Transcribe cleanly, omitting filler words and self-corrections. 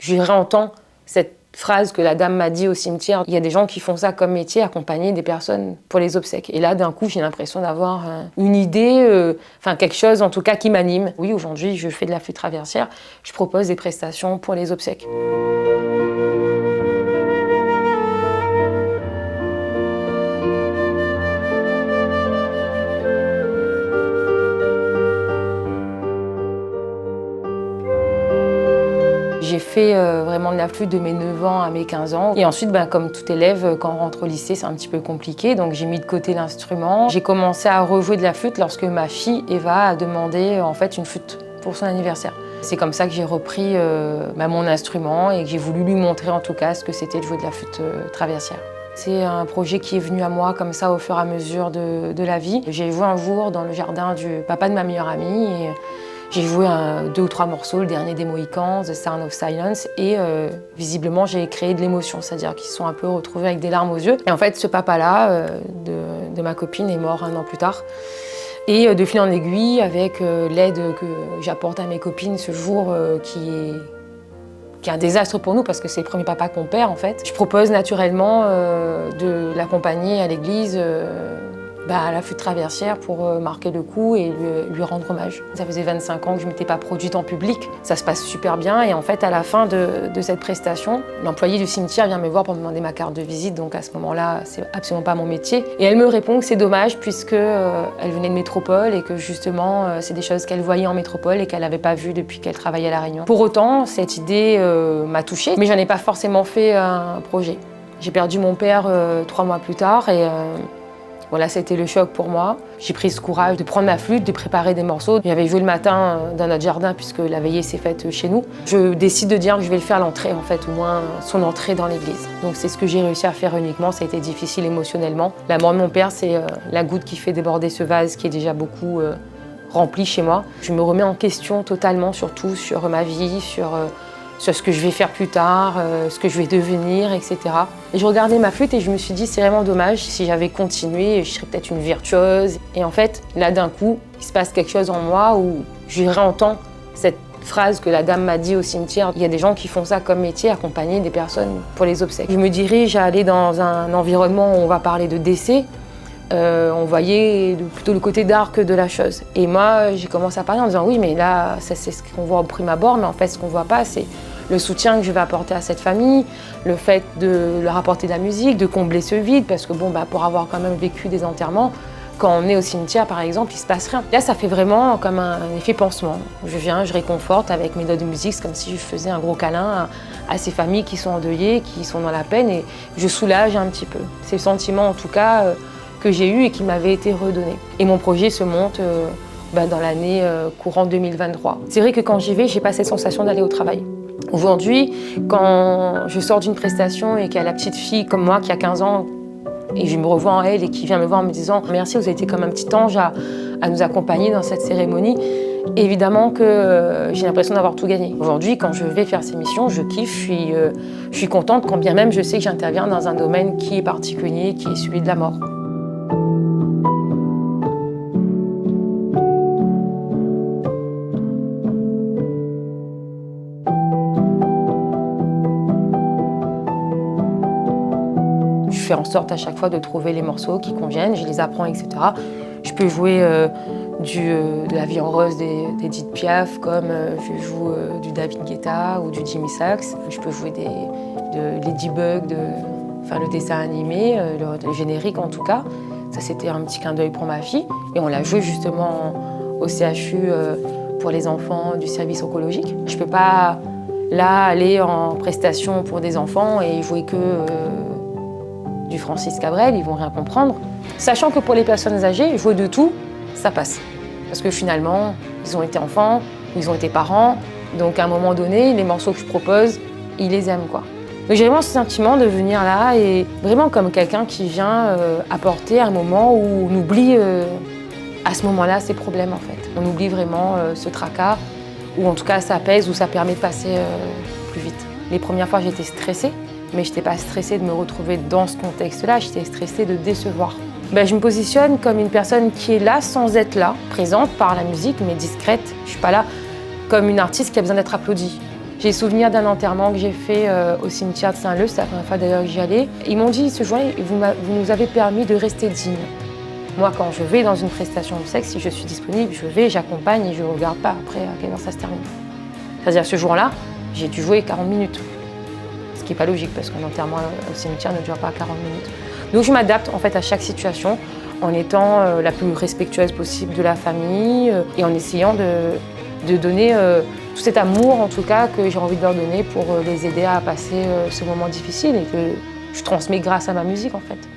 je réentends cette phrase que la dame m'a dit au cimetière. Il y a des gens qui font ça comme métier, accompagner des personnes pour les obsèques. Et là, d'un coup, j'ai l'impression d'avoir une idée, quelque chose en tout cas qui m'anime. Oui, aujourd'hui, je fais de la flûte traversière. Je propose des prestations pour les obsèques. J'ai fait vraiment de la flûte de mes 9 ans à mes 15 ans. Et ensuite, comme tout élève, quand on rentre au lycée, c'est un petit peu compliqué. Donc j'ai mis de côté l'instrument. J'ai commencé à rejouer de la flûte lorsque ma fille, Eva, a demandé en fait une flûte pour son anniversaire. C'est comme ça que j'ai repris mon instrument et que j'ai voulu lui montrer en tout cas ce que c'était de jouer de la flûte traversière. C'est un projet qui est venu à moi comme ça au fur et à mesure de la vie. J'ai joué un jour dans le jardin du papa de ma meilleure amie. Et j'ai joué 2 ou 3 morceaux, le dernier des Mohicans, The Sound of Silence, et visiblement j'ai créé de l'émotion, c'est-à-dire qu'ils se sont un peu retrouvés avec des larmes aux yeux. Et en fait, ce papa-là, de ma copine, est mort 1 an plus tard. Et de fil en aiguille, avec l'aide que j'apporte à mes copines ce jour, qui est un désastre pour nous parce que c'est le premier papa qu'on perd en fait, je propose naturellement de l'accompagner à l'église à la flûte traversière pour marquer le coup et lui rendre hommage. Ça faisait 25 ans que je ne m'étais pas produite en public. Ça se passe super bien et en fait, à la fin de cette prestation, l'employée du cimetière vient me voir pour me demander ma carte de visite. Donc à ce moment-là, c'est absolument pas mon métier. Et elle me répond que c'est dommage puisque elle venait de métropole et que justement, c'est des choses qu'elle voyait en métropole et qu'elle n'avait pas vues depuis qu'elle travaillait à La Réunion. Pour autant, cette idée m'a touchée, mais j'en ai pas forcément fait un projet. J'ai perdu mon père 3 mois plus tard et voilà, c'était le choc pour moi. J'ai pris ce courage de prendre ma flûte, de préparer des morceaux. J'avais joué le matin dans notre jardin puisque la veillée s'est faite chez nous. Je décide de dire que je vais le faire à l'entrée, en fait, au moins son entrée dans l'église. Donc c'est ce que j'ai réussi à faire uniquement. Ça a été difficile émotionnellement. La mort de mon père, c'est la goutte qui fait déborder ce vase qui est déjà beaucoup rempli chez moi. Je me remets en question totalement, surtout sur ma vie, sur ce que je vais faire plus tard, ce que je vais devenir, etc. Et je regardais ma flûte et je me suis dit, c'est vraiment dommage, si j'avais continué, je serais peut-être une virtuose. Et en fait, là d'un coup, il se passe quelque chose en moi où je réentends cette phrase que la dame m'a dit au cimetière. Il y a des gens qui font ça comme métier, accompagner des personnes pour les obsèques. Je me dirige à aller dans un environnement où on va parler de décès. On voyait plutôt le côté dark de la chose. Et moi, j'ai commencé à parler en disant oui, mais là, ça, c'est ce qu'on voit au prime abord, mais en fait, ce qu'on ne voit pas, c'est le soutien que je vais apporter à cette famille, le fait de leur apporter de la musique, de combler ce vide, parce que pour avoir quand même vécu des enterrements, quand on est au cimetière, par exemple, il ne se passe rien. Là, ça fait vraiment comme un effet pansement. Je viens, je réconforte avec mes notes de musique, c'est comme si je faisais un gros câlin à ces familles qui sont endeuillées, qui sont dans la peine, et je soulage un petit peu. C'est le sentiment, en tout cas, que j'ai eu et qui m'avait été redonné. Et mon projet se monte dans l'année courante 2023. C'est vrai que quand j'y vais, j'ai pas cette sensation d'aller au travail. Aujourd'hui, quand je sors d'une prestation et qu'il y a la petite fille comme moi qui a 15 ans et je me revois en elle et qui vient me voir en me disant « Merci, vous avez été comme un petit ange à nous accompagner dans cette cérémonie », évidemment que j'ai l'impression d'avoir tout gagné. Aujourd'hui, quand je vais faire ces missions, je kiffe, je suis contente, quand bien même je sais que j'interviens dans un domaine qui est particulier, qui est celui de la mort. Je fais en sorte à chaque fois de trouver les morceaux qui conviennent, je les apprends, etc. Je peux jouer de La Vie en rose d'Edith Piaf, comme je joue du David Guetta ou du Jimmy Sachs. Je peux jouer de Ladybug, le dessin animé, le générique en tout cas. Ça, c'était un petit clin d'œil pour ma fille. Et on l'a joué justement au CHU pour les enfants du service oncologique. Je ne peux pas là aller en prestation pour des enfants et jouer que du Francis Cabrel, ils vont rien comprendre. Sachant que pour les personnes âgées, jouer de tout, ça passe. Parce que finalement, ils ont été enfants, ils ont été parents, donc à un moment donné, les morceaux que je propose, ils les aiment, quoi. Donc j'ai vraiment ce sentiment de venir là et vraiment comme quelqu'un qui vient apporter un moment où on oublie à ce moment-là ses problèmes, en fait. On oublie vraiment ce tracas, ou en tout cas ça apaise, ou ça permet de passer plus vite. Les premières fois, j'étais stressée. Mais je n'étais pas stressée de me retrouver dans ce contexte-là, j'étais stressée de décevoir. Je me positionne comme une personne qui est là sans être là, présente par la musique, mais discrète. Je ne suis pas là comme une artiste qui a besoin d'être applaudie. J'ai souvenir d'un enterrement que j'ai fait au cimetière de Saint-Leu, c'est la première fois d'ailleurs que j'y allais. Ils m'ont dit, ce jour-là, vous nous avez permis de rester digne. Moi, quand je vais dans une prestation de sexe, si je suis disponible, je vais, j'accompagne et je ne regarde pas après à quelle heure ça se termine. C'est-à-dire ce jour-là, j'ai dû jouer 40 minutes. Ce qui n'est pas logique parce qu'un enterrement au cimetière ne dure pas 40 minutes. Donc je m'adapte en fait à chaque situation en étant la plus respectueuse possible de la famille et en essayant de donner tout cet amour en tout cas que j'ai envie de leur donner pour les aider à passer ce moment difficile et que je transmets grâce à ma musique en fait.